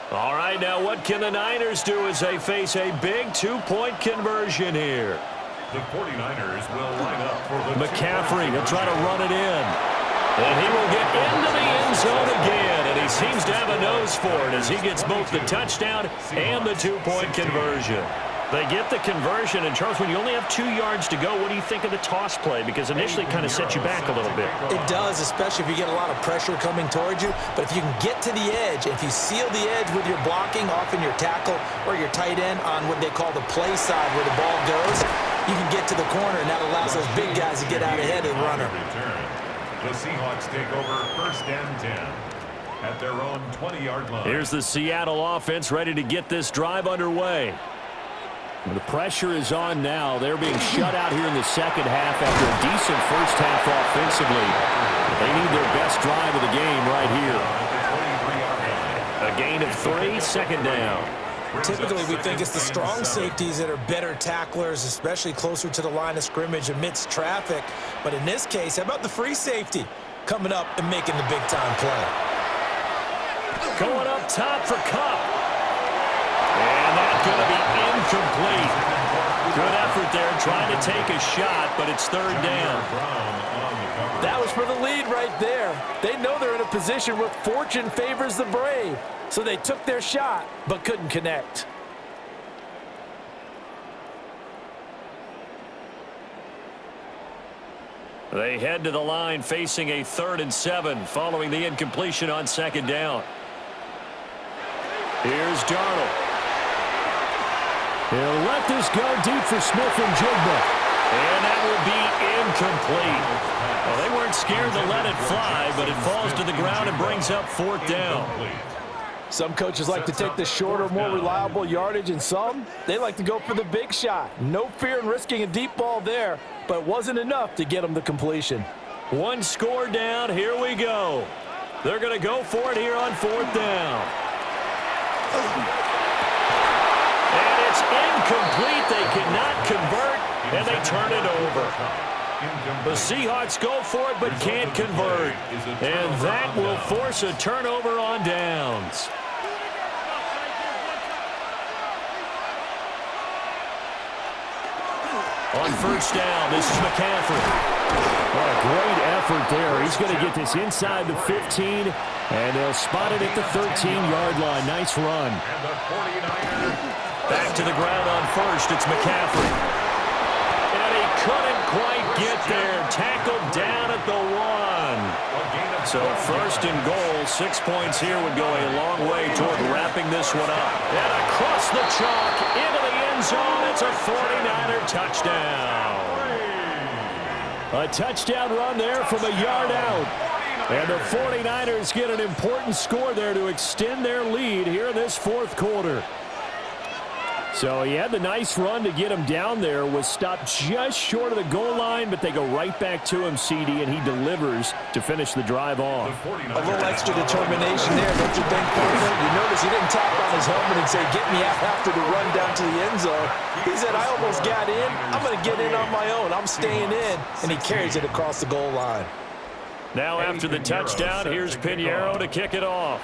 All right, now what can the Niners do as they face a big two-point conversion here? The 49ers will line up for the McCaffrey will try to run it in. And he will get into the end zone again, and he seems to have a nose for it as he gets both the touchdown and the two-point conversion. They get the conversion, and Charles, when you only have 2 yards to go, what do you think of the toss play? Because initially it kind of sets you back a little bit. It does, especially if you get a lot of pressure coming towards you. But if you can get to the edge, if you seal the edge with your blocking, often your tackle or your tight end on what they call the play side where the ball goes, you can get to the corner, and that allows those big guys to get out ahead of the runner. The Seahawks take over 1st and 10 at their own 20-yard line. Here's the Seattle offense ready to get this drive underway. The pressure is on now. They're being shut out here in the second half after a decent first half offensively. They need their best drive of the game right here. A gain of 3, second down. Typically, we think it's the strong safeties that are better tacklers, especially closer to the line of scrimmage amidst traffic. But in this case, how about the free safety coming up and making the big-time play? Going up top for Kupp. And that's going to be incomplete. Good effort there trying to take a shot, but it's 3rd down. That was for the lead right there. They know they're in a position where fortune favors the brave. So they took their shot, but couldn't connect. They head to the line facing a 3rd and 7 following the incompletion on 2nd down. Here's Darnold. He'll let this go deep for Smith and Jigba. And that will be incomplete. Well, they weren't scared to let it fly, but it falls to the ground and brings up 4th down. Some coaches like to take the shorter, more reliable yardage, and some, they like to go for the big shot. No fear in risking a deep ball there, but it wasn't enough to get them the completion. 1 score down. Here we go. They're going to go for it here on 4th down. And it's incomplete. They cannot convert, and they turn it over. The Seahawks go for it but can't convert. And that will force a turnover on downs. On 1st down, this is McCaffrey. What a great effort there. He's going to get this inside the 15, and they'll spot it at the 13-yard line. Nice run. Back to the ground on 1st. It's McCaffrey. And he couldn't quite get there. Tackled down at the 1. So 1st and goal. 6 points here would go a long way toward wrapping this one up. And across the chalk into the end zone. It's a 49er touchdown. A touchdown run there from a yard out. And the 49ers get an important score there to extend their lead here in this 4th quarter. So he had the nice run to get him down there, was stopped just short of the goal line, but they go right back to him, CD, and he delivers to finish the drive off. A little extra determination there, don't you think, partner? You notice he didn't tap on his helmet and say, get me out after the run down to the end zone. He said, I almost got in. I'm going to get in on my own. I'm staying in. And he carries it across the goal line. Now after the touchdown, here's Pinheiro to kick it off.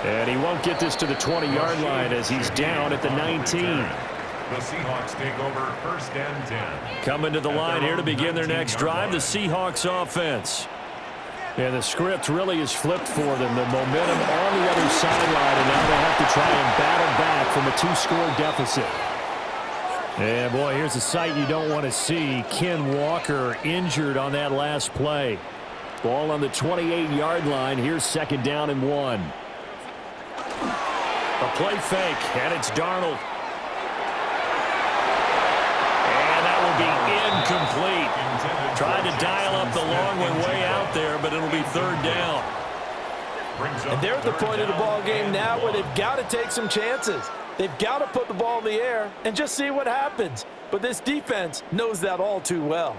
And he won't get this to the 20-yard line as he's down at the 19. The Seahawks take over 1st and 10. Coming to the line here to begin their next drive, the Seahawks offense. And the script really is flipped for them. The momentum on the other sideline, and now they have to try and battle back from a 2-score deficit. And, boy, here's a sight you don't want to see. Ken Walker injured on that last play. Ball on the 28-yard line. Here's 2nd down and 1. A play fake, and it's Darnold. And that will be incomplete. Tried to dial up the long one way out there, but it'll be 3rd down. And they're at the point of the ball game now where they've got to take some chances. They've got to put the ball in the air and just see what happens. But this defense knows that all too well.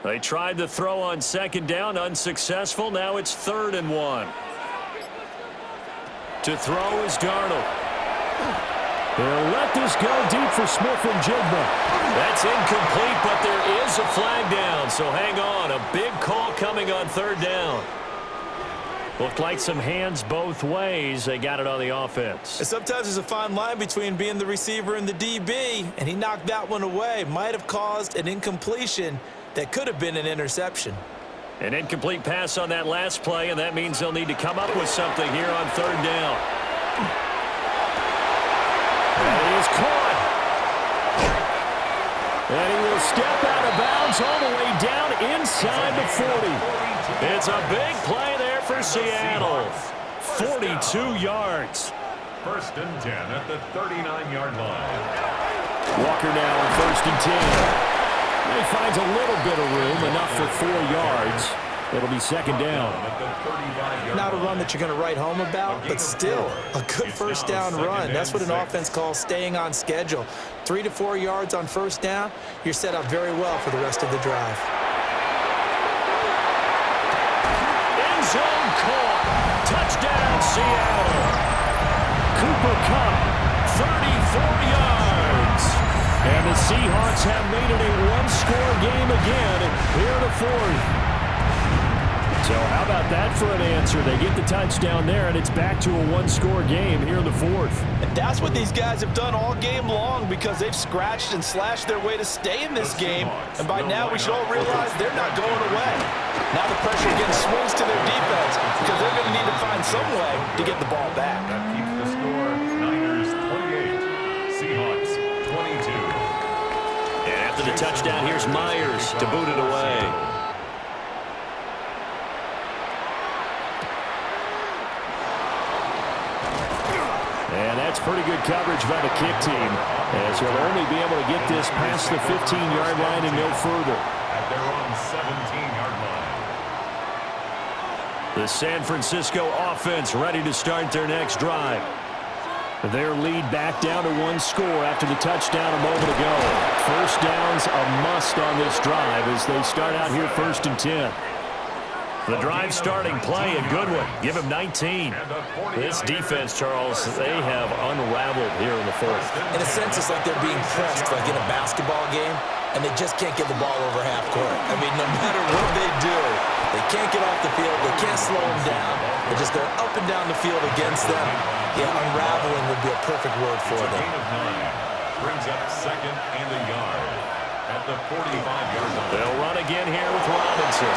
They tried to throw on 2nd down, unsuccessful. Now it's 3rd and 1. To throw is Darnold. They'll let this go deep for Smith and Jigba. That's incomplete, but there is a flag down, so hang on. A big call coming on third down. Looked like some hands both ways. They got it on the offense. And sometimes there's a fine line between being the receiver and the DB, and he knocked that one away. Might have caused an incompletion that could have been an interception. An incomplete pass on that last play, and that means they'll need to come up with something here on third down. And he is caught. And he will step out of bounds all the way down inside the 40. It's a big play there for Seattle. 42 yards. First and 10 at the 39-yard line. Walker now on first and 10. He finds a little bit of room, enough for 4 yards. It'll be second down. Not a run that you're going to write home about, but still a good first down run. That's what an offense calls staying on schedule. 3 to 4 yards on first down, you're set up very well for the rest of the drive. End zone call. Touchdown, Seattle. Cooper Kupp, 34 yards. And the Seahawks have made it a one-score game again here in the fourth. So how about that for an answer? They get the touchdown there, and it's back to a one-score game here in the fourth. And that's what these guys have done all game long because they've scratched and slashed their way to stay in this game. And by now, we should all realize they're not going away. Now the pressure again swings to their defense because they're going to need to find some way to get the ball back. That keeps the score Niners 28, Seahawks 22. And after the touchdown, here's Myers to boot it away. And that's pretty good coverage by the kick team, as they'll only be able to get this past the 15-yard line and no further. At their own 17-yard line. The San Francisco offense ready to start their next drive. Their lead back down to one score after the touchdown a moment ago. First down's a must on this drive as they start out here first and 10. The drive starting play, a good one. Give him 19. This defense, Charles, they have unraveled here in the fourth. In a sense, it's like they're being pressed like in a basketball game, and they just can't get the ball over half court. I mean, no matter what they do, they can't get off the field. They can't slow them down. They're just going up and down the field against them. Yeah, unraveling would be a perfect word for them. Brings up second and a yard at the 45-yard line. They'll run again here with Robinson.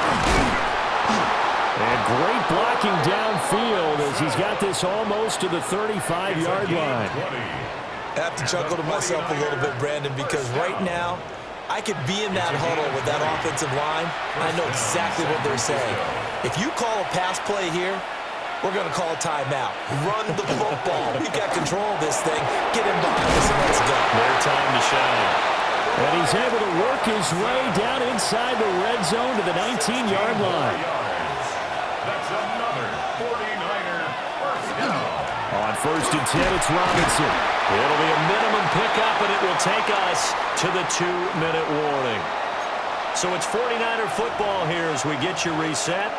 And great blocking downfield as he's got this almost to the 35-yard line. I have to chuckle to myself a little bit, Brandon, because right now I could be in that huddle with that offensive line, and I know exactly what they're saying. If you call a pass play here, we're going to call a timeout. Run the football. We've got control of this thing. Get in behind us and let's go. Their time to shine. And he's able to work his way down inside the red zone to the 19-yard line. That's another 49er first down. On first and 10, it's Robinson. It'll be a minimum pickup, and it will take us to the 2-minute warning. So it's 49er football here as we get you reset.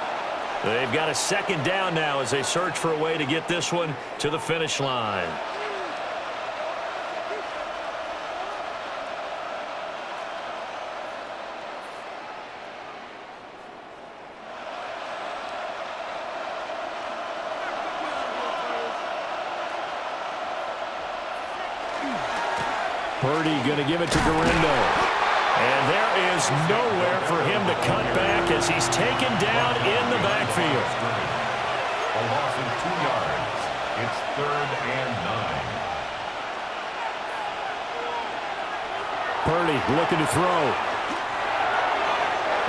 They've got a second down now as they search for a way to get this one to the finish line. Purdy going to give it to Garendo. And there is nowhere for him to cut back as he's taken down in the backfield. A loss of 2 yards. It's 3rd and 9. Purdy looking to throw.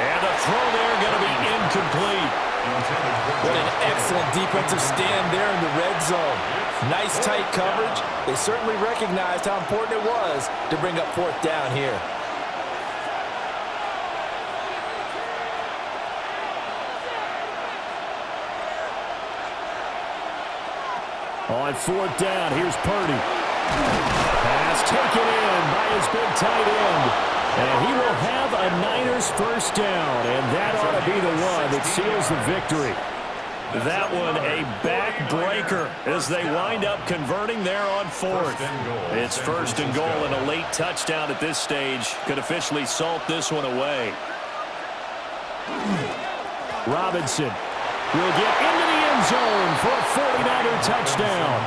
And the throw there going to be incomplete. What an excellent defensive stand there in the red zone. Nice tight coverage. They certainly recognized how important it was to bring up fourth down here. On fourth down, here's Purdy. Pass taken in by his big tight end. And he will have a Niners first down. And that ought to be the one that seals the victory. That one a backbreaker as they wind up converting there on fourth. It's first and goal, and a late touchdown at this stage could officially salt this one away. Robinson will get into the end zone for a 49er touchdown.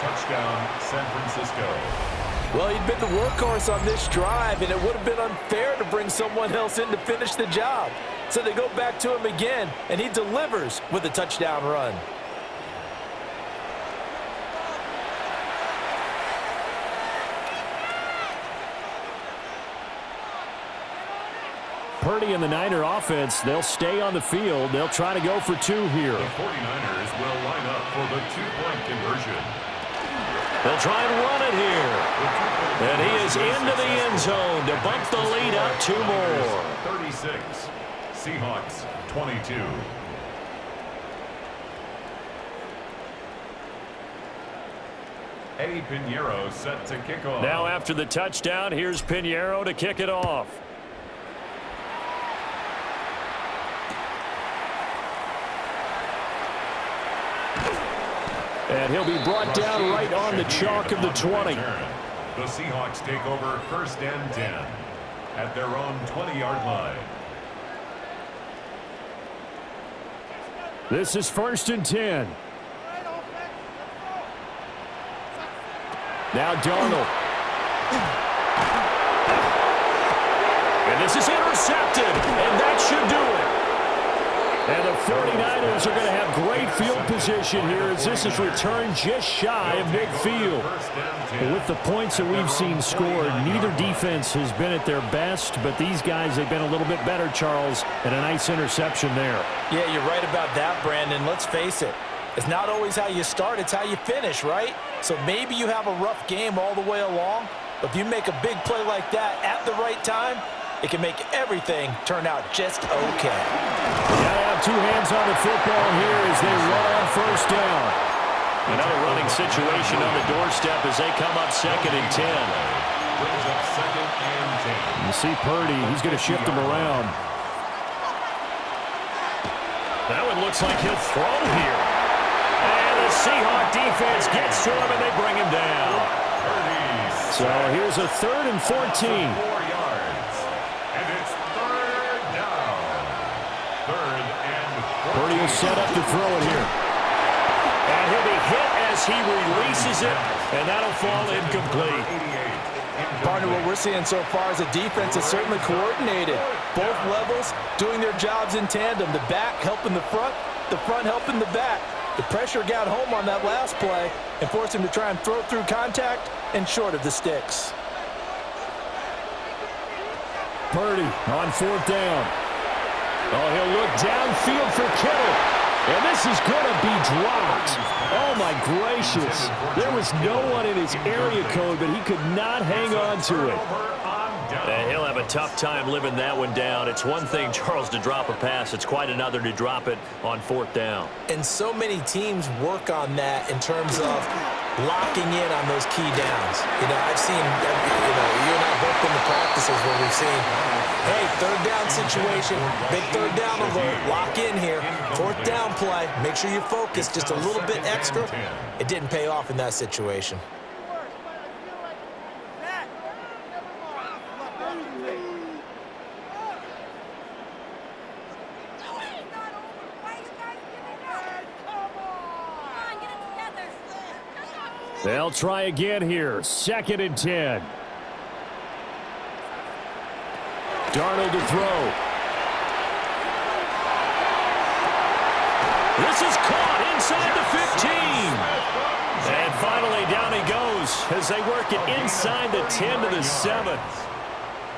Touchdown, San Francisco. Well, he'd been the workhorse on this drive, and it would have been unfair to bring someone else in to finish the job. So they go back to him again, and he delivers with a touchdown run. Purdy and the Niner offense, they'll stay on the field. They'll try to go for two here. The 49ers will line up for the two-point conversion. They'll try and run it here. And he is into the end zone to bump the lead up two more. 36, Seahawks 22. Eddie Pinheiro set to kick off. Now after the touchdown, here's Pinheiro to kick it off. And he'll be brought down right on the chalk of the 20. The Seahawks take over first and 10 at their own 20-yard line. This is first and 10. Now Darnold. And this is intercepted, and that should do it. And the 49ers are going to have great field position here as this is returned just shy of midfield. But with the points that we've seen scored, neither defense has been at their best, but these guys have been a little bit better, Charles, and a nice interception there. Yeah, you're right about that, Brandon. Let's face it. It's not always how you start, it's how you finish, right? So maybe you have a rough game all the way along, but if you make a big play like that at the right time, it can make everything turn out just okay. They got to have two hands on the football here as they run on first down. Another running situation on the doorstep as they come up second and 10. Brings up second and 10. You see Purdy, he's going to shift him around. That one looks like he'll throw here. And the Seahawk defense gets to him and they bring him down. So here's a 3rd and 14. 4 yards. And it's third down. Third and 14. Purdy will set up to throw it here. And he'll be hit as he releases it, and that'll fall incomplete. Partner, what we're seeing so far is a defense that's certainly coordinated. Both levels doing their jobs in tandem. The back helping the front helping the back. The pressure got home on that last play and forced him to try and throw through contact and short of the sticks. Purdy on 4th down. Oh, he'll look downfield for Kittle. And this is going to be dropped. Oh, my gracious. There was no one in his area code, but he could not hang on to it. And he'll have a tough time living that one down. It's one thing, Charles, to drop a pass. It's quite another to drop it on 4th down. And so many teams work on that in terms of locking in on those key downs. You know, I've seen, you and I both been to practices where we've seen, hey, 3rd down situation, big 3rd down alert, lock in here, 4th down play, make sure you're focused just a little bit extra. It didn't pay off in that situation. They'll try again here. 2nd and 10. Darnold to throw. This is caught inside the 15. And finally down he goes as they work it inside the 10 to the 7.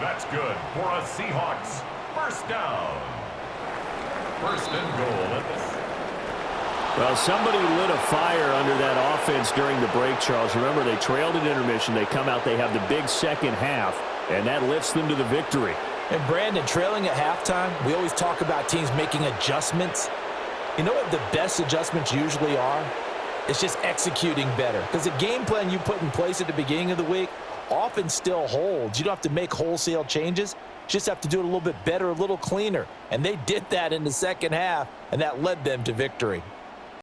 That's good for a Seahawks first down. First and goal at the... Well, somebody lit a fire under that offense during the break, Charles. Remember, they trailed at intermission. They come out, they have the big second half, and that lifts them to the victory. And Brandon, trailing at halftime, we always talk about teams making adjustments. You know what the best adjustments usually are? It's just executing better. Because the game plan you put in place at the beginning of the week, often still holds. You don't have to make wholesale changes. You just have to do it a little bit better, a little cleaner. And they did that in the second half, and that led them to victory.